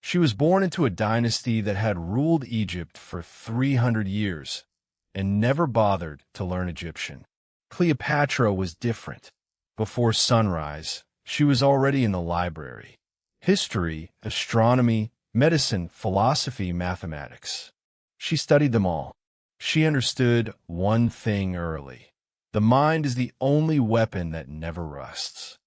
She was born into a dynasty that had ruled Egypt for 300 years and never bothered to learn Egyptian. Cleopatra was different. Before sunrise, she was already in the library. History, astronomy, medicine, philosophy, mathematics. She studied them all. She understood one thing early. The mind is the only weapon that never rusts.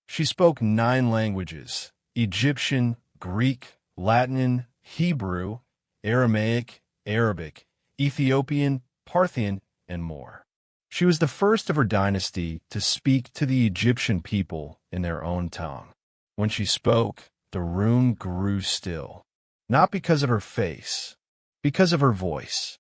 She spoke 9 languages: Egyptian, Greek, Latin, Hebrew, Aramaic, Arabic, Ethiopian, Parthian, and more. She was the first of her dynasty to speak to the Egyptian people in their own tongue. When she spoke, the room grew still, not because of her face, because of her voice.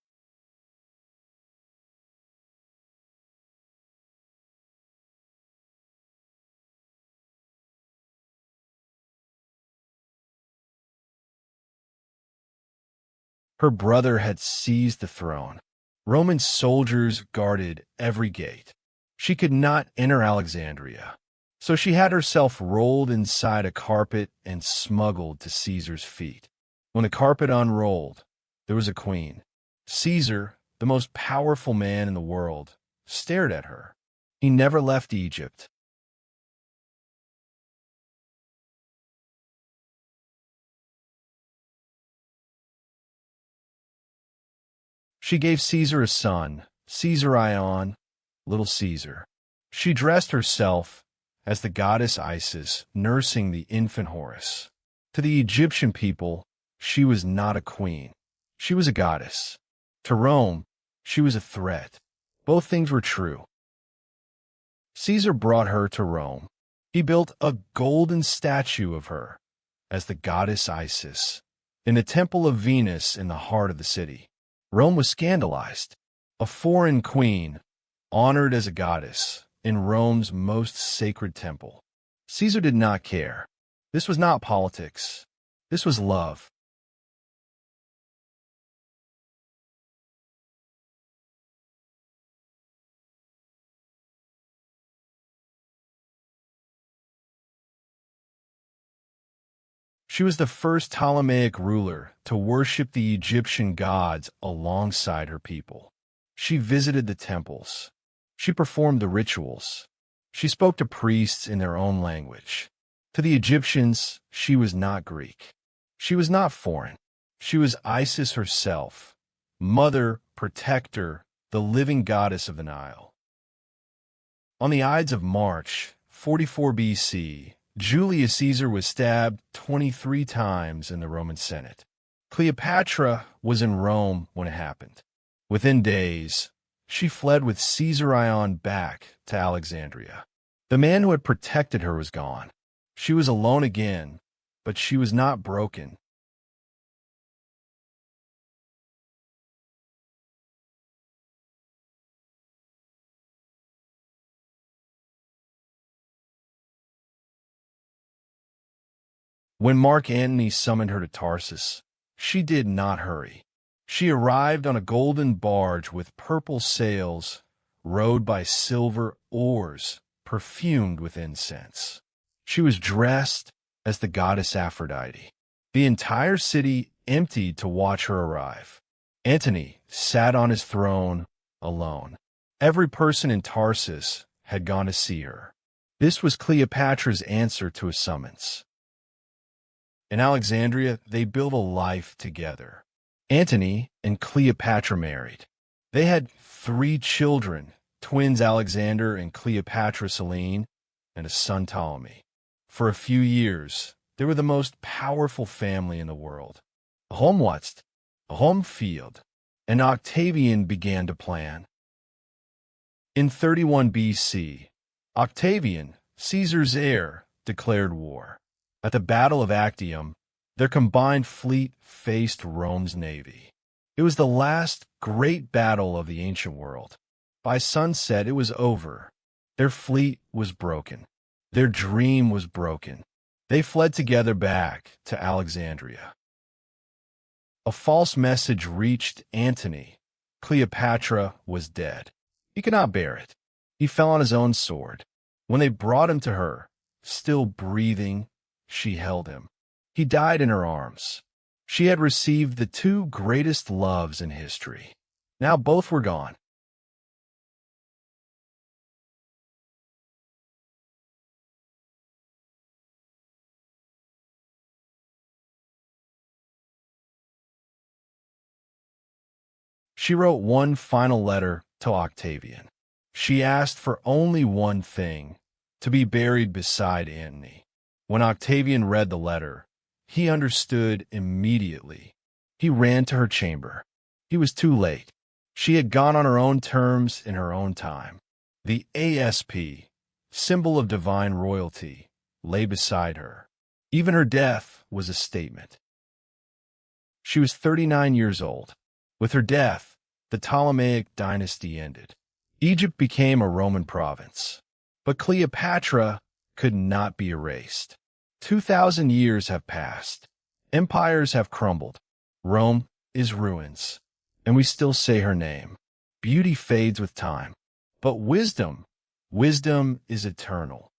Her brother had seized the throne. Roman soldiers guarded every gate. She could not enter Alexandria, so she had herself rolled inside a carpet and smuggled to Caesar's feet. When the carpet unrolled, there was a queen. Caesar, the most powerful man in the world, stared at her. He never left Egypt. She gave Caesar a son, Caesarion, little Caesar. She dressed herself as the goddess Isis, nursing the infant Horus. To the Egyptian people, she was not a queen. She was a goddess. To Rome, she was a threat. Both things were true. Caesar brought her to Rome. He built a golden statue of her as the goddess Isis in the temple of Venus in the heart of the city. Rome was scandalized. A foreign queen, honored as a goddess, in Rome's most sacred temple. Caesar did not care. This was not politics. This was love. She was the first Ptolemaic ruler to worship the Egyptian gods alongside her people. She visited the temples. She performed the rituals. She spoke to priests in their own language. To the Egyptians, she was not Greek. She was not foreign. She was Isis herself, mother, protector, the living goddess of the Nile. On the Ides of March, 44 BC, Julius Caesar was stabbed 23 times in the Roman Senate. Cleopatra was in Rome when it happened. Within days, she fled with Caesarion back to Alexandria. The man who had protected her was gone. She was alone again, but she was not broken. When Mark Antony summoned her to Tarsus, she did not hurry. She arrived on a golden barge with purple sails, rowed by silver oars, perfumed with incense. She was dressed as the goddess Aphrodite. The entire city emptied to watch her arrive. Antony sat on his throne alone. Every person in Tarsus had gone to see her. This was Cleopatra's answer to a summons. In Alexandria, they built a life together. Antony and Cleopatra married. They had 3 children, twins Alexander and Cleopatra Selene, and a son Ptolemy. For a few years, they were the most powerful family in the world. A home field, and Octavian began to plan. In 31 BC, Octavian, Caesar's heir, declared war. At the Battle of Actium, their combined fleet faced Rome's navy. It was the last great battle of the ancient world. By sunset, it was over. Their fleet was broken. Their dream was broken. They fled together back to Alexandria. A false message reached Antony. Cleopatra was dead. He could not bear it. He fell on his own sword. When they brought him to her, still breathing, she held him. He died in her arms. She had received the two greatest loves in history. Now both were gone. She wrote one final letter to Octavian. She asked for only one thing, to be buried beside Antony. When Octavian read the letter, he understood immediately. He ran to her chamber. He was too late. She had gone on her own terms in her own time. The ASP, symbol of divine royalty, lay beside her. Even her death was a statement. She was 39 years old. With her death, the Ptolemaic dynasty ended. Egypt became a Roman province. But Cleopatra could not be erased. 2,000 years have passed. Empires have crumbled. Rome is ruins. And we still say her name. Beauty fades with time. But wisdom is eternal.